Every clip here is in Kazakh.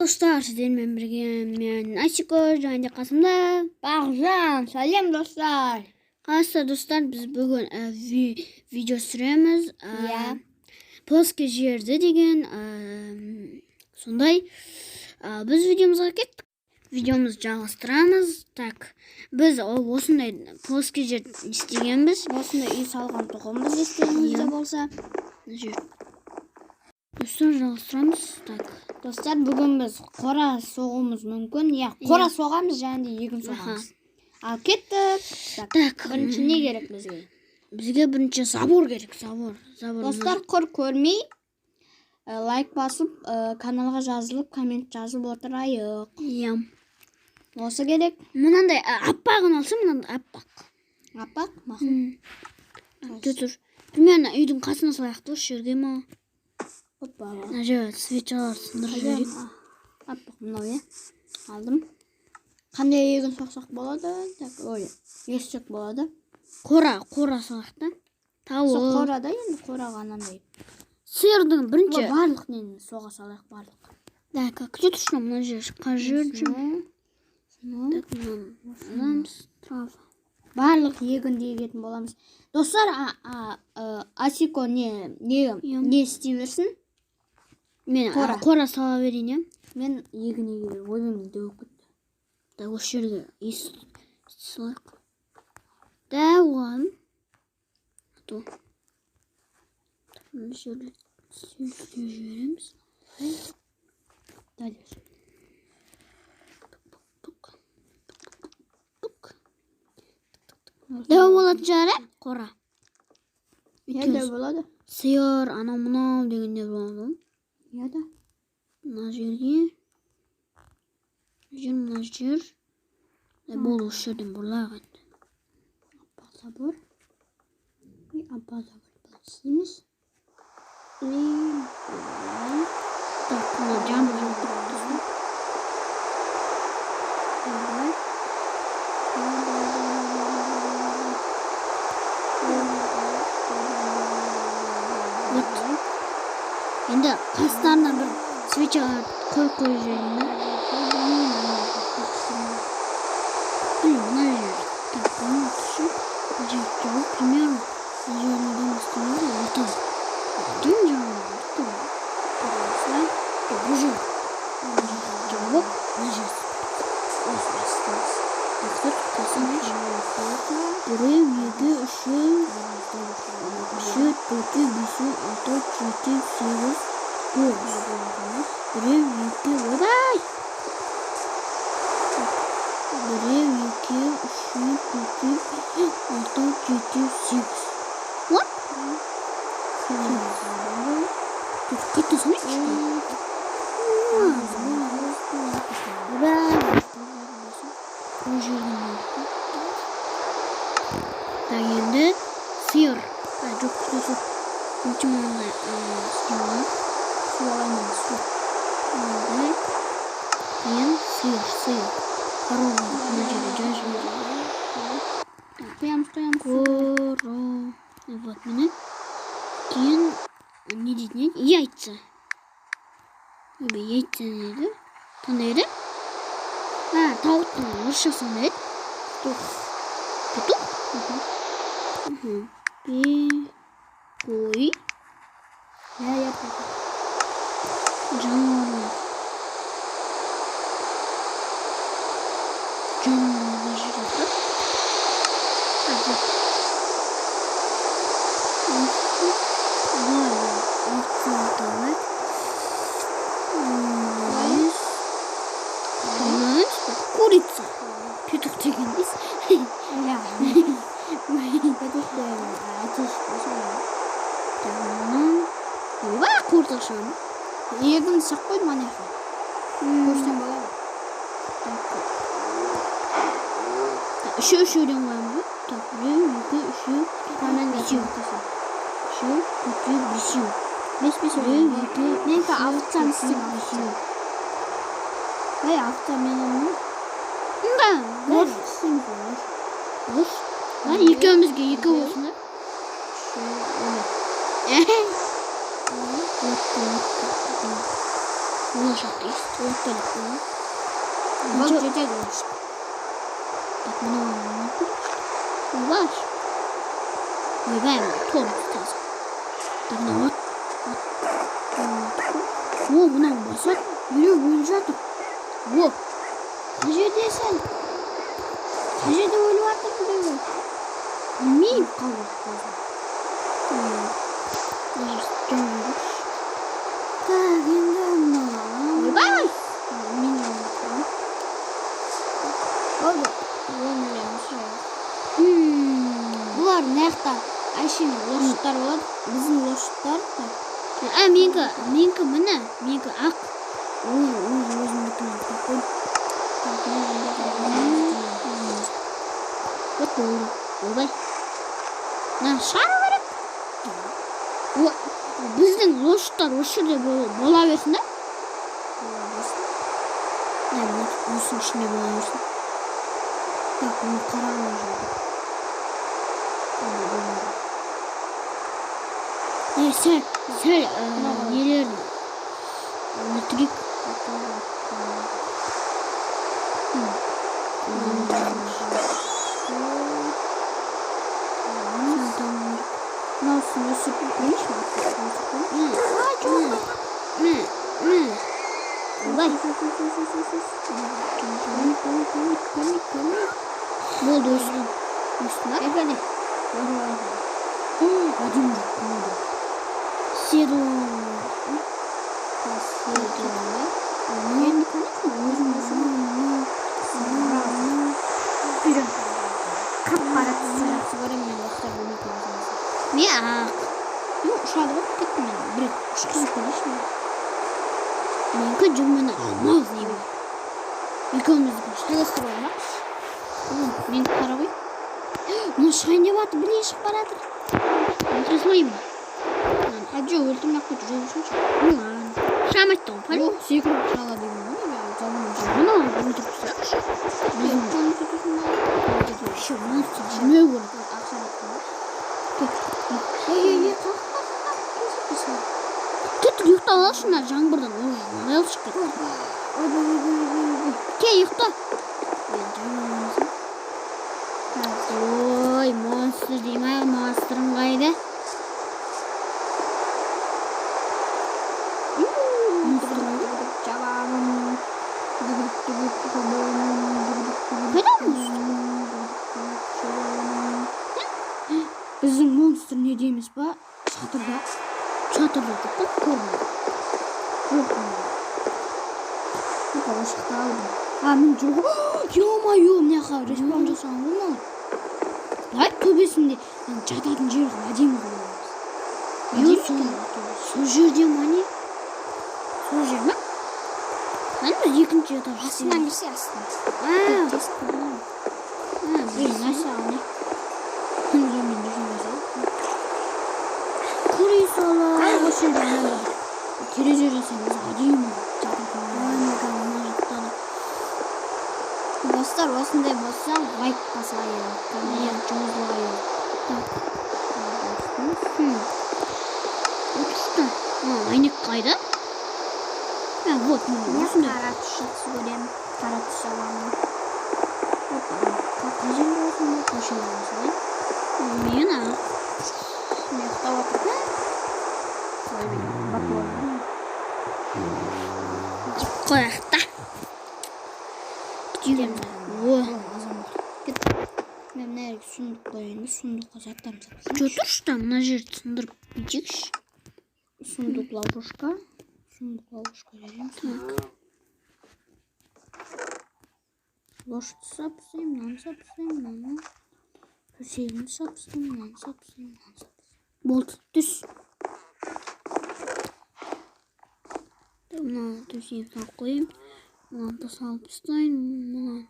Dostlar, sizlerle birlikte men Asiko және қасымда Бағжан. Сәлем достар. Қайсы достар, біз бүгін видео түсіреміз. Плоский жерде деген сондай. Біз видеомызға кеттік. Видеомызды жалғастырамыз. Так, біз осындай плоский жер істегенбіз. Осындай үй салған тұғымыз естеріңізде болса. Достар, жалғастырамыз. Так, достар, бүгін біз қора соғуымыз мүмкін. Қора соғамыз және де егін соғамыз. Ал кеттік. Так, бірінші не керек бізге? Бізге бірінші забор керек, забор. Достар, құр көрмей, лайк басып, каналға жазылып, коммент жазып отырайық. Осы керек. Мынандай аппағын алсын, мынандай аппақ. Аппақ, мақұл. Тұр. Мен үйдің қасына салайықты, осы жерге ма? Опа. Нәже свечалар сындырып жіберейік. Аппақ мынау, алдым. Қандай егін соқсақ болады? Так, естек болады. Қора салайықты. Тауы. Қорада енді қораға анандай. Сиырдың бірінші. Барлық нені соға салайық, барлық. Так, где тұшына мына жер? Қажыр жүр. Так, аламыз. Трава. Барлық егінді егетін боламыз. Достар, Асико не істей берсін? Мен қора сала берейін, Мен егін егер ойбемді дөуіп кетті. Так, осы жерге ес салайық. Да, оған. Ату. Мына жерге сүйістеу жібереміз. Дәлес. Дәу болатын жары, қора. Дәу болады. Сиыр, анау-мынау дегенде болады. Да. Мына жерге. Мына жер. Бұл осы жерден бұрлаған. Аппақ забор. Аппақ забор істейміз. Так, мына жамбыл жатыр. Енді қастарына бір свеча қойып жіберейін. Мына жер. Так, мына тұшы. Жер жауып, примерно. Жерден басталады, ортада. Ден жауып, ортада. Осылай. Бұл жер. Жауып, мына жер. Осылай істейміз. Достар, қасымыз. Біреу, екі, үші, 4, 5, 6, 7, 8, 9. Біреу, екі, ойбай! Біреу, екі, үші, 4, 6, 7, 8. What? Қайтты санайшы. Бұл жерден так, енді сиыр. Жоқ, жоқ. Мүмкін мынандай сиыр. Мынандай. Кейін сиыр. Корова. Мына жерде жай. Қоямыз. Корова. Вот, міне. Кейін не дейтін еді? Яйца. Яйца не еді? Қандай еді? Тауықтың орысшасы не еді? Петух? Қой. Жануарлар. Жануарлар жүреді. Курица. Петух дегенбіз. Ойбай, қортықшан. Егін сақ қой манеха. Көрсен болады. Үшеуден қоямыз. Так, біреу, екі, үшеу, бесеу. Үшеу, төртеу, бесеу. Біреу, екі, Менкі алықтан істеймін. Алықтан менің. Бош. Бош. Екеумізге екі болсын. Ulaşaktayız. Ortalık bunu. Bak Önce- cece görmüş. Bak buna var. Oyba tom tutacağız. Buna var. Wo buna basar. Yürü boyuncadır. Wo. Kaçı desen. Kaçı da öyle vardı böyle. Bilmeyeyim. Kalır. Dönüyoruz. Kaginden Bye. Minyon. Oldu. Olmuyor. Bular nähta? Ayşe'nin loşutlar var. Bizim loşutlar da. Menki mene? Menki ak. Özümdükini koy. Bak oldu. Olay. Ne şara verip? Bizden loşutlar o şurada bola versin de. Ne bu? Olsun şimdi bola versin. Bak bunu karar sen neler elektrik Nasıl süpürmüş mü? Aa çok Vay. Buldu üstüne. Efendim. Hadi mi? Sedo. Yeni kanıt mı? Biri. Kapara Sırası var mı? Başlar bunu konuşalım. Ne ya? Yok şu anda bak gitmiyor. Bir şu kızı konuşma. Ben cümleni almaz diyeyim. Yıkamız başta da sıra olmak. Ben parabayı. Bunu şahane batı bile işi paradır. Ben kızmayayım mı? Hacı öldüm yakı duruyorsun. Ulan. Şahmet de olpar. Yok, sikir uçağa değil mi? Ya zaman önce. Bunu bunu tutsak. Bizim konu tutusunda. Şu monster. Ne bu? Akşam hakkında. Hey kalk. Git yıkta al şunlar жаңбырдан. Ой, ал çıktı. Ke yıkta. Oy, monster deme, monster'ın kaydı. Kadar mı? Bizim monster ne diyemiz bu? Çatırda çok korkuyor. Yok mu? Bu başlıkta aldım. Amin çok. Yomayım ne kadar resmen casan bunu. Lan tövbesinde. Çatadın jeri adem koyuyoruz. Yok su жерден hani. Su жер mi? Hani ikinci yatağı. Aslında bir şey aslında. Nasıl hani? Yemin düşünmesem. Kuruyorlar. Ay bu şimdi anlamadım. Kireceresiniz adem. Dostlar osындай болса лайк басайық, коммент жазылайық. Uçta. Aynek kaydı. Ha, вот. Мен қара түс жақсы көремін. Қара түс аламын. Қай жерде болсын ба? Қай жерде болсын ба? Мен Мен ұйықтап отырмын. қояқта. Кетеміз. Мен мына жерге сундук қояйын. Сундукқа заттарымыз. Че тұршы та мына жерді сындырып бүйтейікші. Сундук ловушка. Берем. Так. Лошадь сапсаем, мынаны. Төсегін сапсаем, мынаны. Болды, түс. Мына төсегін салып қояйын. Мынаны да салып тастайын.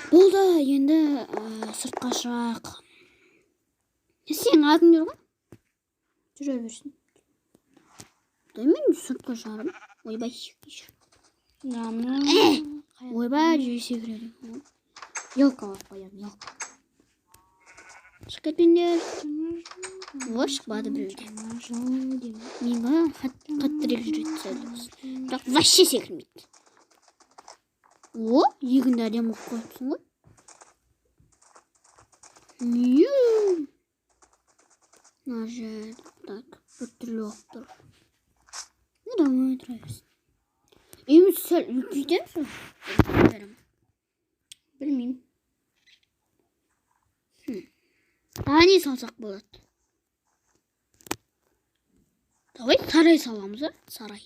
Болды, енді сыртқа шығайық. Сенің атың жүр ғой? Жүре берсін. Мен сыртқа шығарым. Ойбай. Ойбай, жүйе секіреді. Елка алып қоямын, елка. Шығып кетпеңдер. Ооба шықпады біреуде. Менға қаттырек жүреді сәлдесі. Бірақ вообще секірмейді. О, егінді әдемі қойып қойыпсың ғой. Мына жер так біртүрлі болып тұр. Давай тұра берсін. Еміз сәл үлкейтеміз бе? Білмеймін. Тағы не салсақ болады? Давай сарай саламыз ба? Сарай.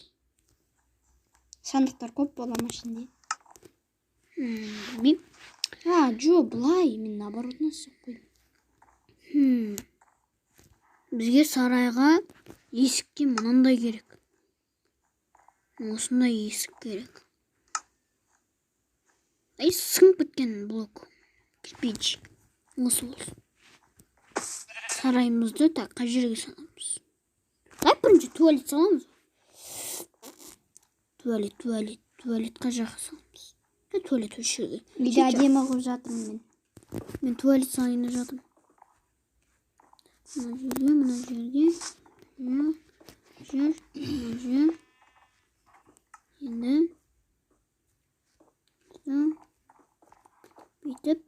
Сандықтар көп бола ма ішінде? Білмеймін. Жо, былай, мен наоборот насып қойдым. Бізге сарайға есікке мынандай керек. Осындай есік керек. Сыңып кеткен блок. Кирпич. Осы болсын. Сарайымызды қай жерге саламыз? Бірінші туалет саламыз. Туалет қай жаққа саламыз? Туалет осы жерге. Үйде әдемі қылып жатырмын мен. Мен туалет салайын жатырмын. Мына жерге. Жер. Енді. Бүйтіп.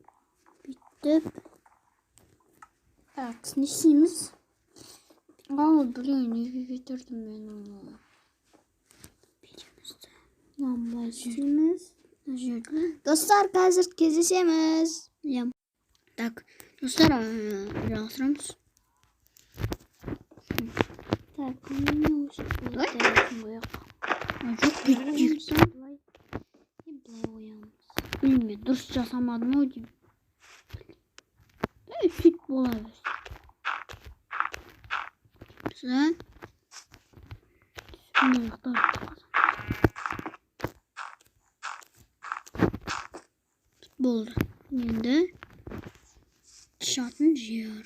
Не істейміз? Блин, неге кетірдім мен оны. Былай істейміз. Жерге. Достар, қазір кездесеміз. Так, достар, жалғастырамыз. Так, не осы. Давай. Жоқ, бүйтейік. Былай оямыз. Білмеймін, дұрыс жасамадым ау деймін. Сөйт бола берсін. Güzel. Болды. Енді шатын жер.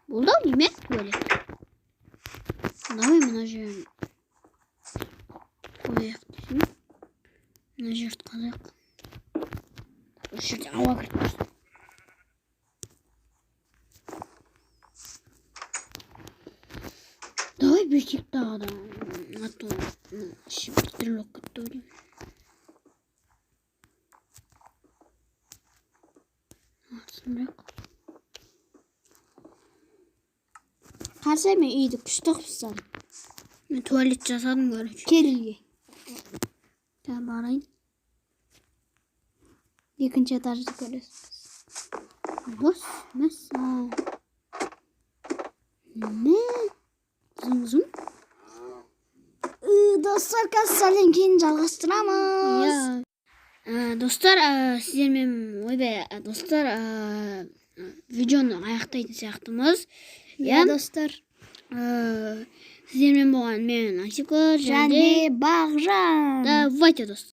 Болды ау деймін, туалет. Давай мына жерін қояйық дейсің. Мына жерді қазақ. Осы жерде ауа кіріп тұрсын. Давай бүйтейік тағы да. А то біртүрлі болып кетті ау деймін. Артысынырақ. Қарсы мен үйді күшті қыпсам. Мен туалет жасадым көрінше. Кел үйге. Барайын. Екінші этажды көресіз. Бос емес. Не? Зың. Достар, қазір кейін жалғастырамыз. Достар, сіздермен достар, видеоны аяқтайтын сияқтымыз. Достар. Сіздермен болған мен Ансико және Бағжан. Давайте, достар.